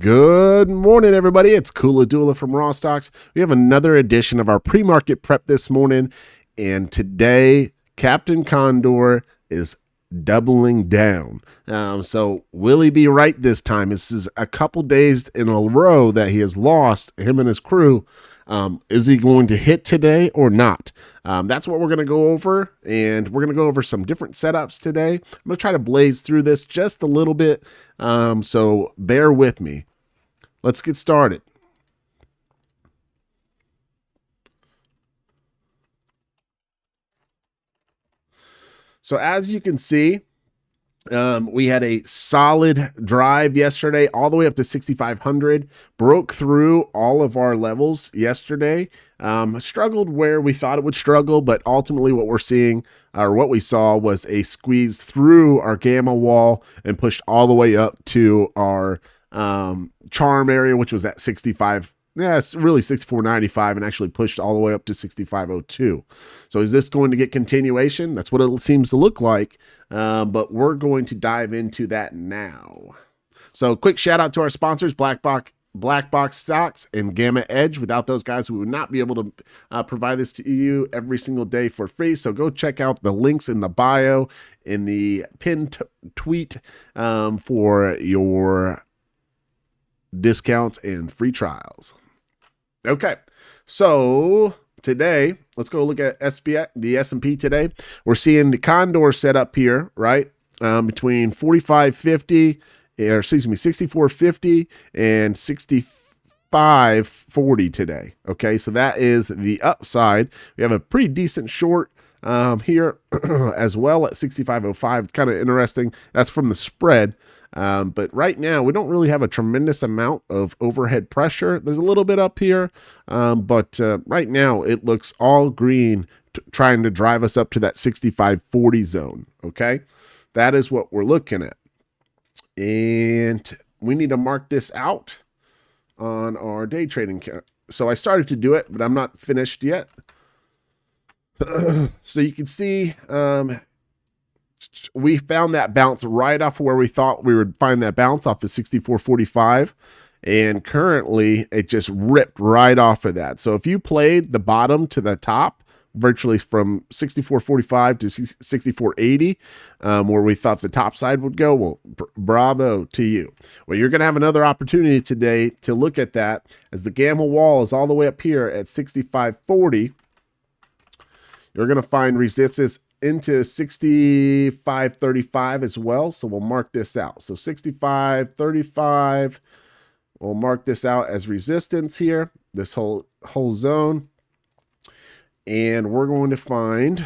Good morning, everybody. It's Kula Dula from RawStocks. We have another edition of our pre-market prep this morning, and today Captain Condor is doubling down. So will he be right this time? This is a couple days in a row that he has lost, him and his crew. Is he going to hit today or not? That's what we're going to go over, and we're going to go over some different setups today. I'm going to try to blaze through this just a little bit, so bear with me. Let's get started. So as you can see, we had a solid drive yesterday all the way up to 6,500, broke through all of our levels yesterday, struggled where we thought it would struggle, but ultimately what we're seeing, or what we saw, was a squeeze through our gamma wall and pushed all the way up to our charm area, which was at 65. Yeah, it's really 64.95 and actually pushed all the way up to 65.02. So is this going to get continuation? That's what it seems to look like, but we're going to dive into that now. So quick shout out to our sponsors, Black Box Stocks and GammaEdge. Without those guys, we would not be able to provide this to you every single day for free. So go check out the links in the bio, in the pinned tweet, for your discounts and free trials. Okay, so today, let's go look at SPX, the S&P today. We're seeing the Condor set up here, right? Between 45.50, or excuse me, 64.50 and 65.40 today. Okay, so that is the upside. We have a pretty decent short here as well at 65.05. It's kind of interesting. That's from the spread. But right now, we don't really have a tremendous amount of overhead pressure. There's a little bit up here, but right now it looks all green, trying to drive us up to that 65.40 zone, okay? That is what we're looking at. And we need to mark this out on our day trading account. So I started to do it, but I'm not finished yet. So you can see we found that bounce right off where we thought we would find that bounce off of 64.45, and currently it just ripped right off of that. So if you played the bottom to the top, virtually from 64.45 to 64.80, where we thought the top side would go, well, bravo to you. Well, you're going to have another opportunity today to look at that, as the gamma wall is all the way up here at 65.40. You're going to find resistance into 65.35 as well. So we'll mark this out. So 65.35, we'll mark this out as resistance here, this whole zone. And we're going to find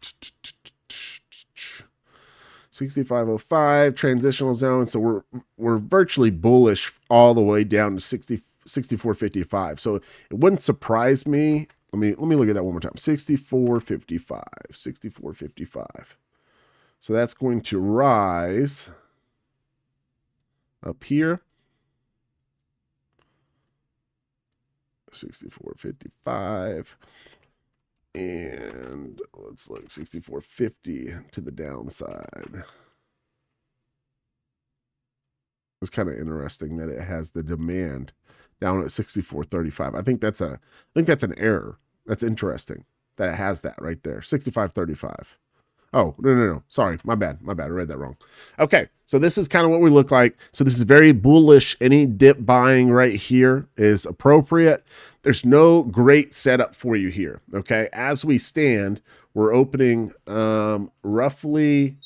65.05 transitional zone. So we're virtually bullish all the way down to 64.55. So it wouldn't surprise me. Let me look at that one more time. 64.55. So that's going to rise up here. 64.55. And let's look, 64.50 to the downside. It's kind of interesting that it has the demand down at 64.35. I think that's an error. That's interesting that it has that right there. 65.35. Oh, no. Sorry, my bad. I read that wrong. Okay, so this is kind of what we look like. So this is very bullish. Any dip buying right here is appropriate. There's no great setup for you here. Okay, as we stand, we're opening roughly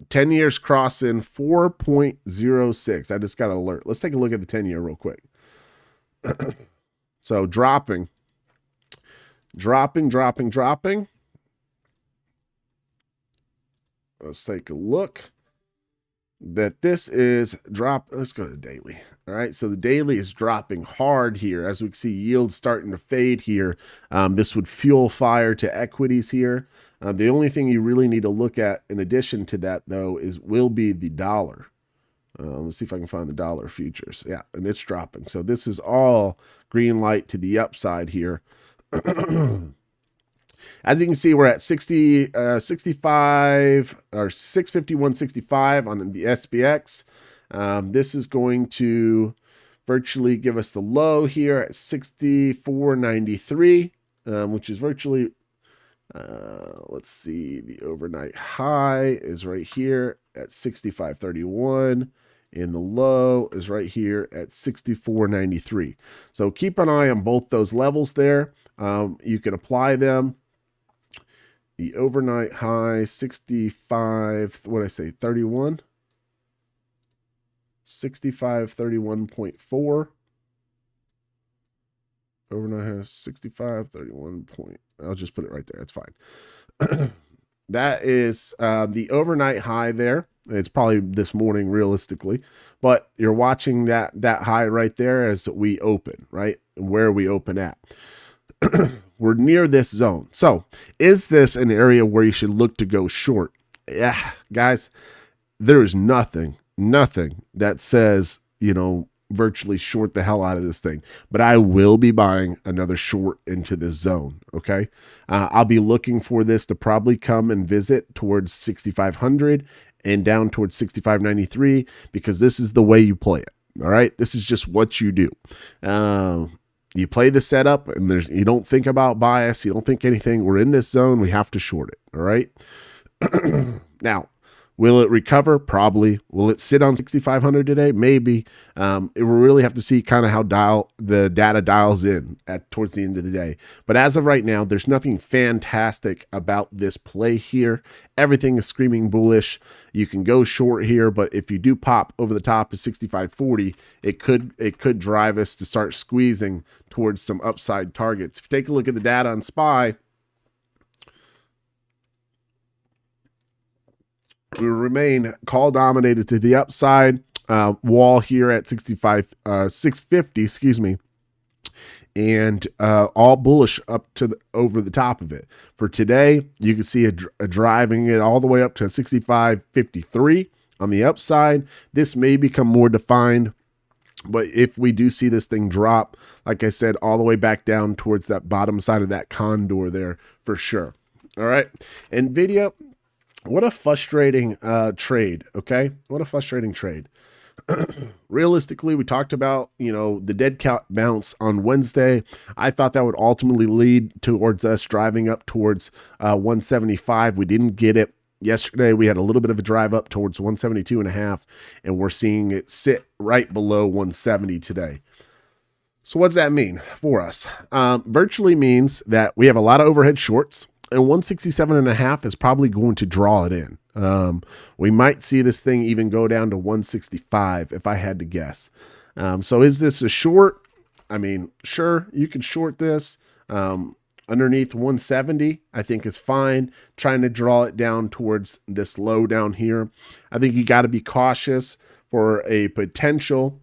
10 years crossing 4.06. I just got an alert. Let's take a look at the 10-year real quick. So dropping. Let's take a look. That this is drop. Let's go to daily. All right, so the daily is dropping hard here. As we can see, yields starting to fade here. This would fuel fire to equities here. The only thing you really need to look at in addition to that, though, will be the dollar. Let's see if I can find the dollar futures. Yeah, and it's dropping. So this is all green light to the upside here. As you can see, we're at 65 or 651.65 on the SPX. This is going to virtually give us the low here at 64.93, which is virtually, let's see, the overnight high is right here at 65.31. And the low is right here at 64.93. So keep an eye on both those levels there. You can apply them. The overnight high, 65, what did I say, 31? 65.31.4. Overnight high, 65.31. I'll just put it right there. That's fine. That is the overnight high there. It's probably this morning realistically, but you're watching that high right there as we open, right? And where we open at. We're near this zone. So is this an area where you should look to go short? Yeah, guys, there is nothing that says, virtually short the hell out of this thing, but I will be buying another short into this zone. Okay. I'll be looking for this to probably come and visit towards 6,500 and down towards 65.93, because this is the way you play it. All right. This is just what you do. You play the setup and you don't think about bias. You don't think anything. We're in this zone. We have to short it. All right. Now, will it recover? Probably. Will it sit on 6,500 today? Maybe. It will really have to see kind of how the data dials in towards the end of the day. But as of right now, there's nothing fantastic about this play here. Everything is screaming bullish. You can go short here, but if you do pop over the top of 65.40, it could drive us to start squeezing towards some upside targets. If you take a look at the data on SPY, we remain call dominated to the upside. Wall here at 650, excuse me, and all bullish up to over the top of it. For today, you can see a driving it all the way up to 65.53 on the upside. This may become more defined, but if we do see this thing drop, like I said, all the way back down towards that bottom side of that condor there, for sure. All right, NVIDIA. What a frustrating trade, okay? What a frustrating trade. Realistically, we talked about, the dead cat bounce on Wednesday. I thought that would ultimately lead towards us driving up towards 175. We didn't get it. Yesterday, we had a little bit of a drive up towards 172.5, and we're seeing it sit right below 170 today. So what's that mean for us? Virtually means that we have a lot of overhead shorts, and 167.5 is probably going to draw it in. We might see this thing even go down to 165 if I had to guess. So is this a short? I mean, sure, you can short this. Underneath 170, I think is fine. Trying to draw it down towards this low down here. I think you got to be cautious for a potential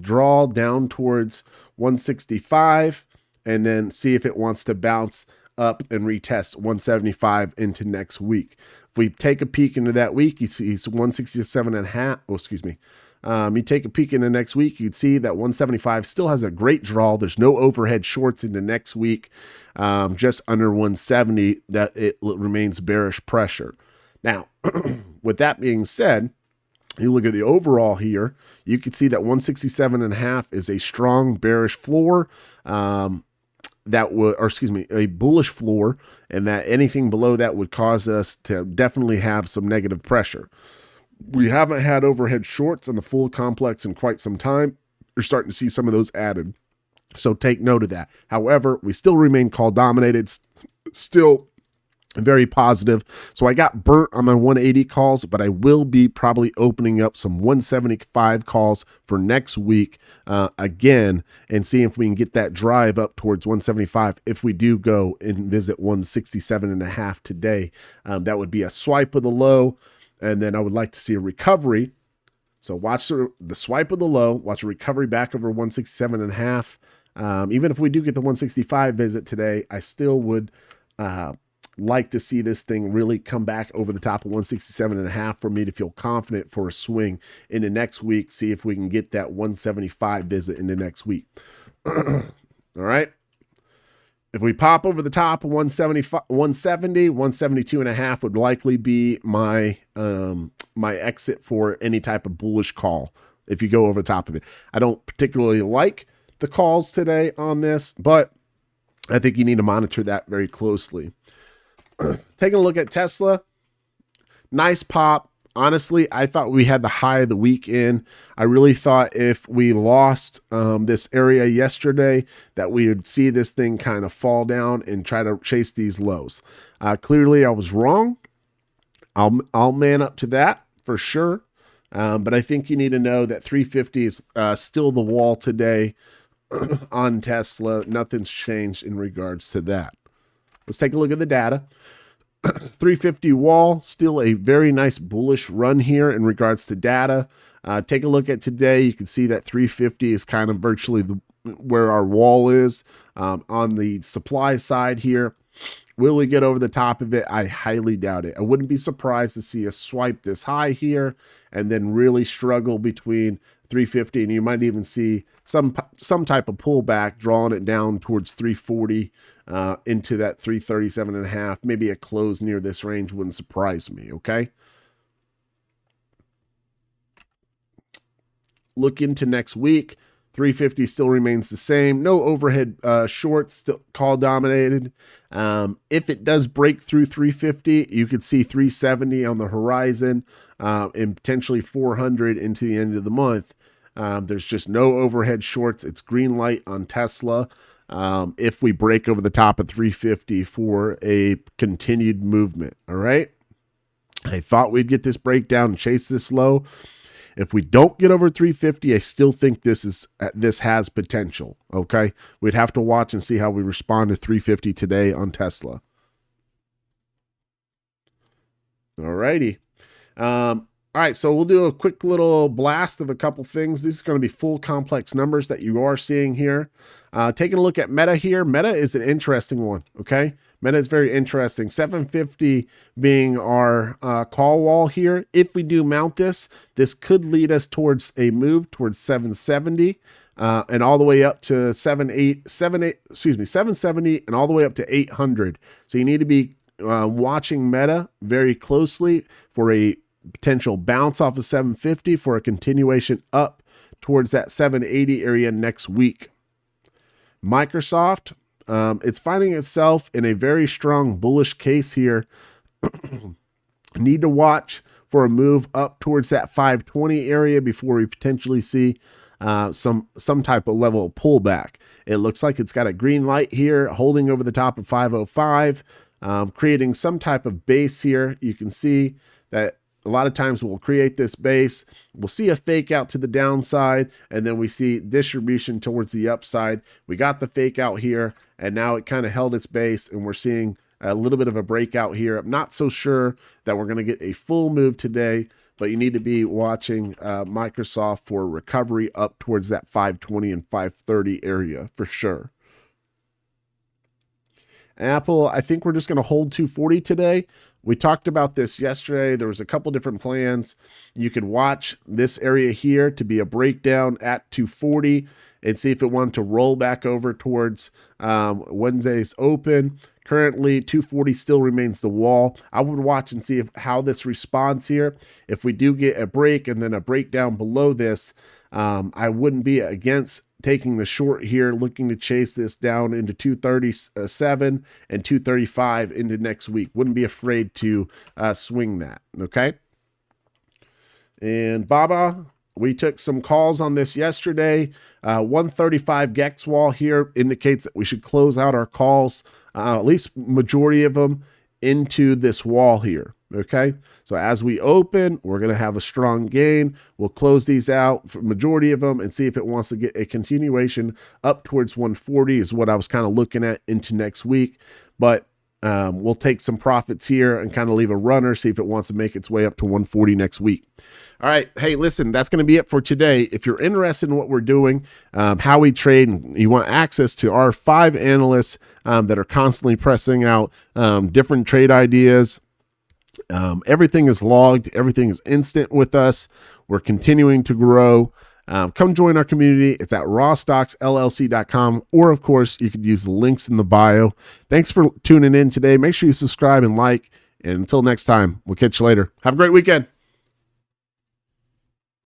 draw down towards 165, and then see if it wants to bounce up and retest 175 into next week. If we take a peek into that week, you see 167.5. Oh, excuse me. You take a peek into next week, you'd see that 175 still has a great draw. There's no overhead shorts into next week. Just under 170, that it remains bearish pressure. Now, with that being said, you look at the overall here, you can see that 167.5 is a strong bearish floor. A bullish floor, and that anything below that would cause us to definitely have some negative pressure. We haven't had overhead shorts on the full complex in quite some time. You're starting to see some of those added. So take note of that. However, we still remain call dominated, still very positive. So I got burnt on my 180 calls, but I will be probably opening up some 175 calls for next week again, and see if we can get that drive up towards 175. If we do go and visit 167.5 today, that would be a swipe of the low. And then I would like to see a recovery. So watch the swipe of the low, watch a recovery back over 167.5. Even if we do get the 165 visit today, I still would like to see this thing really come back over the top of 167.5 for me to feel confident for a swing into next week. See if we can get that 175 visit into next week. All right. If we pop over the top of 170, 172.5 would likely be my my exit for any type of bullish call if you go over the top of it. I don't particularly like the calls today on this, but I think you need to monitor that very closely. Taking a look at Tesla, nice pop. Honestly, I thought we had the high of the week in. I really thought if we lost this area yesterday that we would see this thing kind of fall down and try to chase these lows. Clearly, I was wrong. I'll man up to that for sure. But I think you need to know that 350 is still the wall today on Tesla. Nothing's changed in regards to that. Let's take a look at the data. 350 wall, still a very nice bullish run here in regards to data. Take a look at today. You can see that 350 is kind of virtually where our wall is on the supply side here. Will we get over the top of it? I highly doubt it. I wouldn't be surprised to see us swipe this high here and then really struggle between 350, and you might even see some type of pullback, drawing it down towards 340 into that 337.5. Maybe a close near this range wouldn't surprise me. Okay. Look into next week. 350 still remains the same. No overhead shorts, still call dominated. If it does break through 350, you could see 370 on the horizon and potentially 400 into the end of the month. There's just no overhead shorts. It's green light on Tesla if we break over the top of 350 for a continued movement. All right. I thought we'd get this breakdown and chase this low. If we don't get over 350, I still think this has potential. Okay, we'd have to watch and see how we respond to 350 today on Tesla. All righty. All right, so we'll do a quick little blast of a couple things. These are going to be full complex numbers that you are seeing here. Taking a look at Meta here. Meta is an interesting one. Okay. Meta is very interesting. 750 being our call wall here. If we do mount this, this could lead us towards a move towards 770 and all the way up to 770 and all the way up to 800. So you need to be watching Meta very closely for a potential bounce off of 750 for a continuation up towards that 780 area next week. Microsoft, it's finding itself in a very strong bullish case here. Need to watch for a move up towards that 520 area before we potentially see some type of level of pullback. It looks like it's got a green light here holding over the top of 505, creating some type of base here. You can see that a lot of times we'll create this base, we'll see a fake out to the downside, and then we see distribution towards the upside. We got the fake out here, and now it kind of held its base, and we're seeing a little bit of a breakout here. I'm not so sure that we're going to get a full move today, but you need to be watching Microsoft for recovery up towards that 520 and 530 area for sure. Apple, I think we're just going to hold 240 today. We talked about this yesterday. There was a couple different plans. You could watch this area here to be a breakdown at 240 and see if it wanted to roll back over towards Wednesday's open. Currently, 240 still remains the wall. I would watch and see how this responds here. If we do get a break and then a breakdown below this, I wouldn't be against taking the short here, looking to chase this down into 237 and 235 into next week. Wouldn't be afraid to swing that. Okay. And Baba, we took some calls on this yesterday. 135 Gex wall here indicates that we should close out our calls, at least majority of them, into this wall here. Okay, so as we open, we're going to have a strong gain. We'll close these out for majority of them and see if it wants to get a continuation up towards 140 is what I was kind of looking at into next week. But we'll take some profits here and kind of leave a runner, see if it wants to make its way up to 140 next week. All right. Hey, listen, that's going to be it for today. If you're interested in what we're doing, how we trade, and you want access to our 5 analysts that are constantly pressing out different trade ideas, everything is logged. Everything is instant with us. We're continuing to grow. Come join our community. It's at RawStocksLLC.com, or of course, you could use the links in the bio. Thanks for tuning in today. Make sure you subscribe and like. And until next time, we'll catch you later. Have a great weekend.